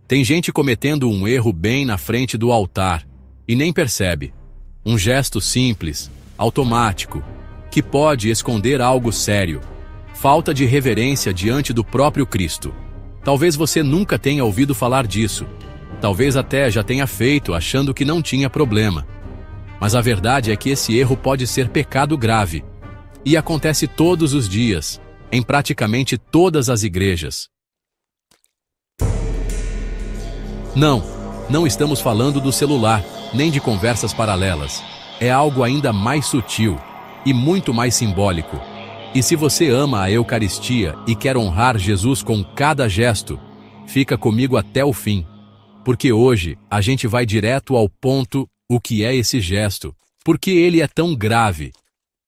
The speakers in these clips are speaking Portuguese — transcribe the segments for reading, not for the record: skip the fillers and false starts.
Tem gente cometendo um erro bem na frente do altar e nem percebe. Um gesto simples, automático, que pode esconder algo sério. Falta de reverência diante do próprio Cristo. Talvez você nunca tenha ouvido falar disso. Talvez até já tenha feito achando que não tinha problema. Mas a verdade é que esse erro pode ser pecado grave. E acontece todos os dias, em praticamente todas as igrejas. Não estamos falando do celular, nem de conversas paralelas. É algo ainda mais sutil e muito mais simbólico. E se você ama a Eucaristia e quer honrar Jesus com cada gesto, fica comigo até o fim. Porque hoje a gente vai direto ao ponto, o que é esse gesto, porque ele é tão grave,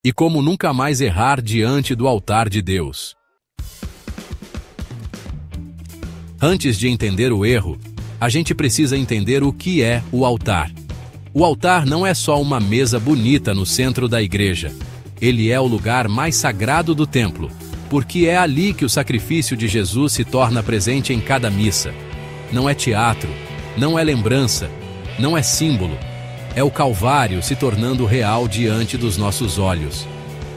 e como nunca mais errar diante do altar de Deus. Antes de entender o erro, a gente precisa entender o que é o altar. O altar não é só uma mesa bonita no centro da igreja. Ele é o lugar mais sagrado do templo, porque é ali que o sacrifício de Jesus se torna presente em cada missa. Não é teatro, não é lembrança, não é símbolo. É o Calvário se tornando real diante dos nossos olhos.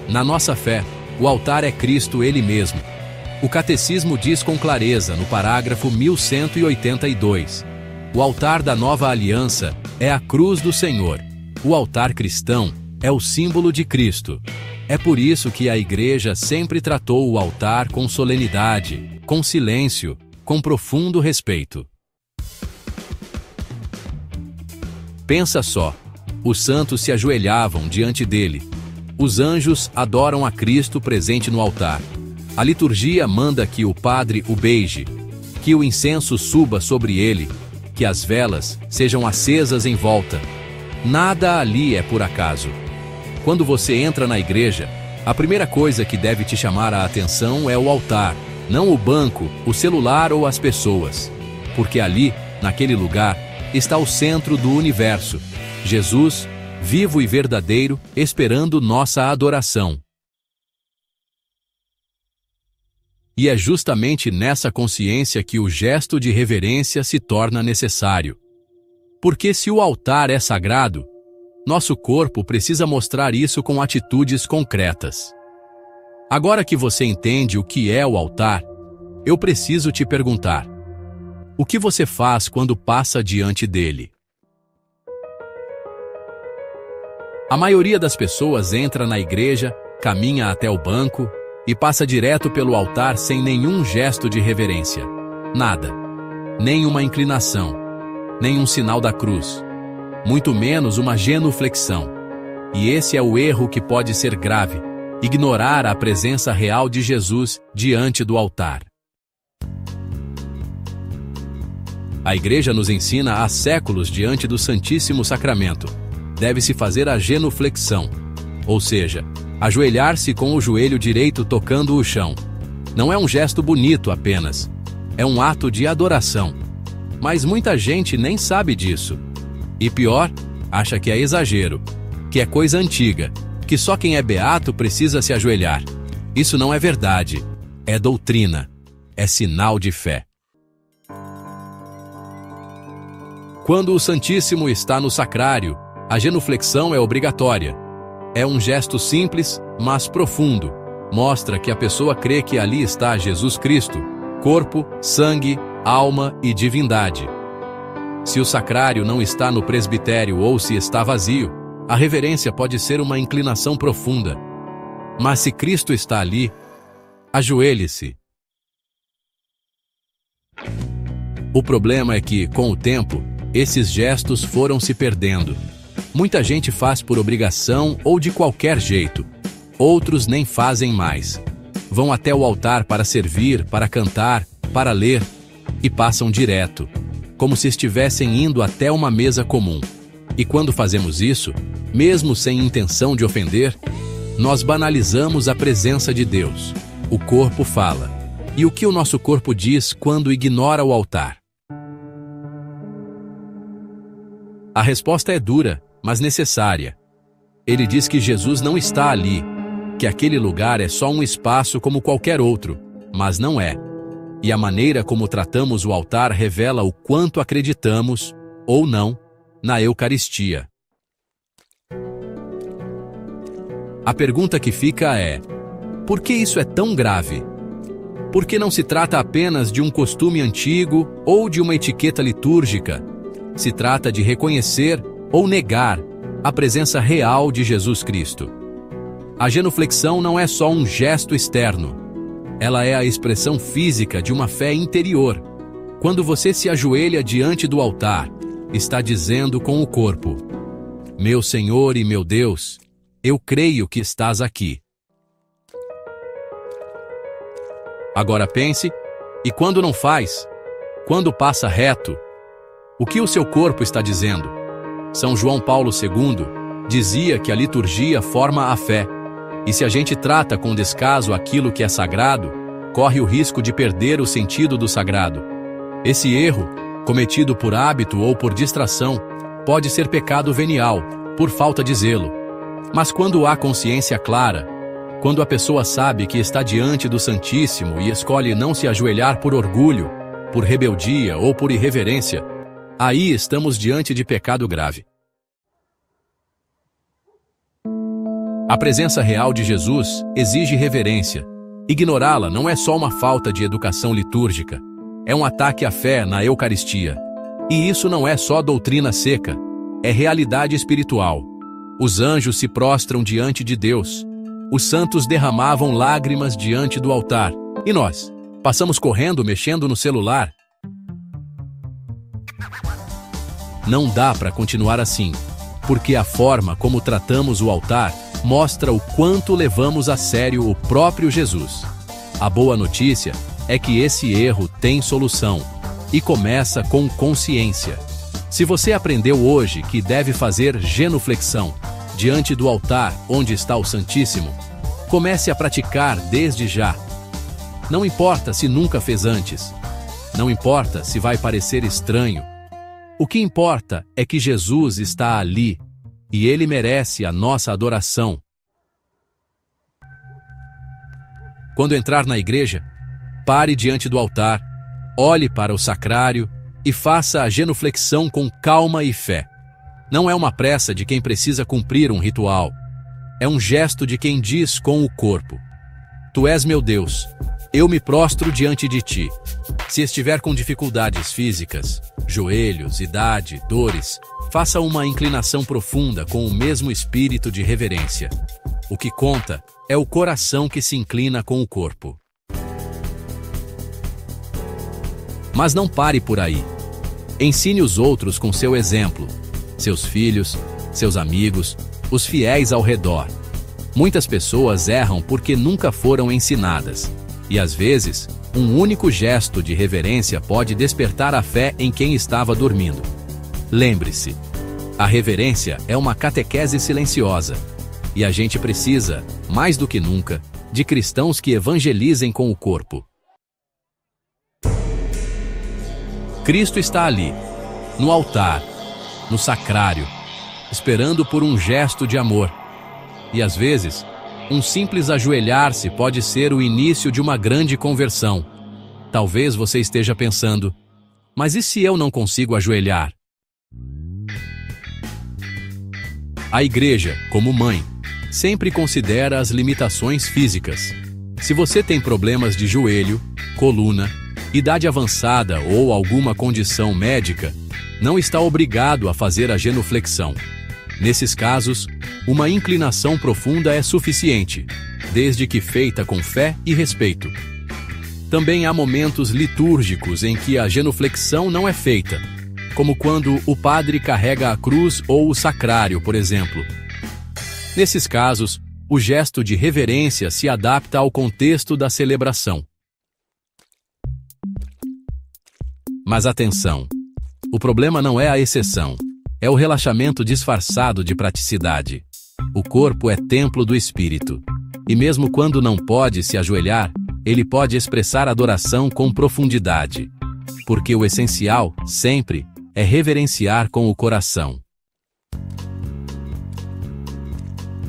Na nossa fé, o altar é Cristo Ele mesmo. O Catecismo diz com clareza, no parágrafo 1182, o altar da nova aliança é a cruz do Senhor. O altar cristão é o símbolo de Cristo. É por isso que a Igreja sempre tratou o altar com solenidade, com silêncio, com profundo respeito. Pensa só, os santos se ajoelhavam diante dele. Os anjos adoram a Cristo presente no altar. A liturgia manda que o padre o beije, que o incenso suba sobre ele, que as velas sejam acesas em volta. Nada ali é por acaso. Quando você entra na igreja, a primeira coisa que deve te chamar a atenção é o altar, não o banco, o celular ou as pessoas. Porque ali, naquele lugar, está o centro do universo, Jesus, vivo e verdadeiro, esperando nossa adoração. E é justamente nessa consciência que o gesto de reverência se torna necessário. Porque se o altar é sagrado, nosso corpo precisa mostrar isso com atitudes concretas. Agora que você entende o que é o altar, eu preciso te perguntar: o que você faz quando passa diante dele? A maioria das pessoas entra na igreja, caminha até o banco e passa direto pelo altar sem nenhum gesto de reverência. Nada. Nem uma inclinação. Nem um sinal da cruz. Muito menos uma genuflexão. E esse é o erro que pode ser grave: ignorar a presença real de Jesus diante do altar. A Igreja nos ensina há séculos diante do Santíssimo Sacramento. Deve-se fazer a genuflexão, ou seja, ajoelhar-se com o joelho direito tocando o chão. Não é um gesto bonito apenas, é um ato de adoração. Mas muita gente nem sabe disso. E pior, acha que é exagero, que é coisa antiga, que só quem é beato precisa se ajoelhar. Isso não é verdade, é doutrina, é sinal de fé. Quando o Santíssimo está no sacrário, a genuflexão é obrigatória. É um gesto simples, mas profundo. Mostra que a pessoa crê que ali está Jesus Cristo, corpo, sangue, alma e divindade. Se o sacrário não está no presbitério ou se está vazio, a reverência pode ser uma inclinação profunda. Mas se Cristo está ali, ajoelhe-se. O problema é que, com o tempo, esses gestos foram se perdendo. Muita gente faz por obrigação ou de qualquer jeito. Outros nem fazem mais. Vão até o altar para servir, para cantar, para ler, e passam direto, como se estivessem indo até uma mesa comum. E quando fazemos isso, mesmo sem intenção de ofender, nós banalizamos a presença de Deus. O corpo fala. E o que o nosso corpo diz quando ignora o altar? A resposta é dura, mas necessária. Ele diz que Jesus não está ali, que aquele lugar é só um espaço como qualquer outro, mas não é. E a maneira como tratamos o altar revela o quanto acreditamos, ou não, na Eucaristia. A pergunta que fica é: por que isso é tão grave? Por que não se trata apenas de um costume antigo ou de uma etiqueta litúrgica? Se trata de reconhecer ou negar a presença real de Jesus Cristo. A genuflexão não é só um gesto externo. Ela é a expressão física de uma fé interior. Quando você se ajoelha diante do altar, está dizendo com o corpo: meu Senhor e meu Deus, eu creio que estás aqui. Agora pense, e quando não faz? Quando passa reto? O que o seu corpo está dizendo? São João Paulo II dizia que a liturgia forma a fé, e se a gente trata com descaso aquilo que é sagrado, corre o risco de perder o sentido do sagrado. Esse erro, cometido por hábito ou por distração, pode ser pecado venial, por falta de zelo. Mas quando há consciência clara, quando a pessoa sabe que está diante do Santíssimo e escolhe não se ajoelhar por orgulho, por rebeldia ou por irreverência, aí estamos diante de pecado grave. A presença real de Jesus exige reverência. Ignorá-la não é só uma falta de educação litúrgica, é um ataque à fé na Eucaristia. E isso não é só doutrina seca, é realidade espiritual. Os anjos se prostram diante de Deus. Os santos derramavam lágrimas diante do altar. E nós? Passamos correndo, mexendo no celular? Não dá para continuar assim, porque a forma como tratamos o altar mostra o quanto levamos a sério o próprio Jesus. A boa notícia é que esse erro tem solução, e começa com consciência. Se você aprendeu hoje que deve fazer genuflexão diante do altar onde está o Santíssimo, comece a praticar desde já. Não importa se nunca fez antes. Não importa se vai parecer estranho. O que importa é que Jesus está ali, e Ele merece a nossa adoração. Quando entrar na igreja, pare diante do altar, olhe para o sacrário e faça a genuflexão com calma e fé. Não é uma pressa de quem precisa cumprir um ritual. É um gesto de quem diz com o corpo: Tu és meu Deus, eu me prostro diante de ti. Se estiver com dificuldades físicas, joelhos, idade, dores, faça uma inclinação profunda com o mesmo espírito de reverência. O que conta é o coração que se inclina com o corpo. Mas não pare por aí. Ensine os outros com seu exemplo. Seus filhos, seus amigos, os fiéis ao redor. Muitas pessoas erram porque nunca foram ensinadas. E às vezes, um único gesto de reverência pode despertar a fé em quem estava dormindo. Lembre-se, a reverência é uma catequese silenciosa. E a gente precisa, mais do que nunca, de cristãos que evangelizem com o corpo. Cristo está ali, no altar, no sacrário, esperando por um gesto de amor. E às vezes, um simples ajoelhar-se pode ser o início de uma grande conversão. Talvez você esteja pensando: mas e se eu não consigo ajoelhar? A igreja, como mãe, sempre considera as limitações físicas. Se você tem problemas de joelho, coluna, idade avançada ou alguma condição médica, não está obrigado a fazer a genuflexão. Nesses casos, uma inclinação profunda é suficiente, desde que feita com fé e respeito. Também há momentos litúrgicos em que a genuflexão não é feita, como quando o padre carrega a cruz ou o sacrário, por exemplo. Nesses casos, o gesto de reverência se adapta ao contexto da celebração. Mas atenção! O problema não é a exceção, é o relaxamento disfarçado de praticidade. O corpo é templo do espírito, e mesmo quando não pode se ajoelhar, ele pode expressar adoração com profundidade, porque o essencial, sempre, é reverenciar com o coração.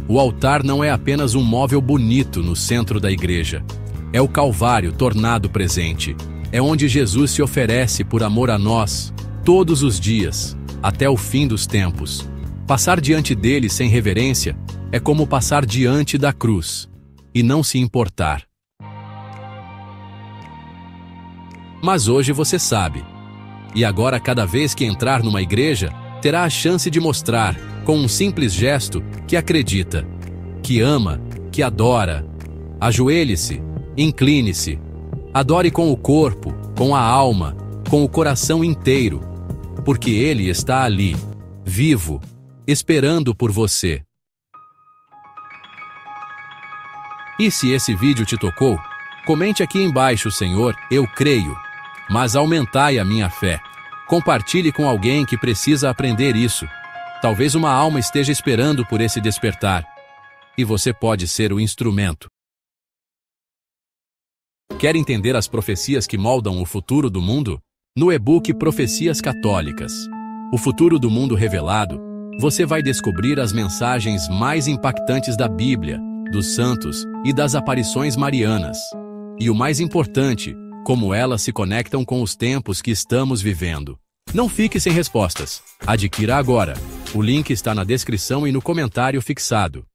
O altar não é apenas um móvel bonito no centro da igreja, é o Calvário tornado presente. é onde Jesus se oferece por amor a nós, todos os dias, até o fim dos tempos. Passar diante dele sem reverência é como passar diante da cruz e não se importar. Mas hoje você sabe. E agora, cada vez que entrar numa igreja, terá a chance de mostrar, com um simples gesto, que acredita, que ama, que adora. Ajoelhe-se, incline-se, adore com o corpo, com a alma, com o coração inteiro, porque Ele está ali, vivo, esperando por você. E se esse vídeo te tocou, comente aqui embaixo: Senhor, eu creio, mas aumentai a minha fé. Compartilhe com alguém que precisa aprender isso. Talvez uma alma esteja esperando por esse despertar. E você pode ser o instrumento. Quer entender as profecias que moldam o futuro do mundo? No e-book Profecias Católicas, O Futuro do Mundo Revelado, você vai descobrir as mensagens mais impactantes da Bíblia, dos santos e das aparições marianas. E o mais importante, como elas se conectam com os tempos que estamos vivendo. Não fique sem respostas. Adquira agora. O link está na descrição e no comentário fixado.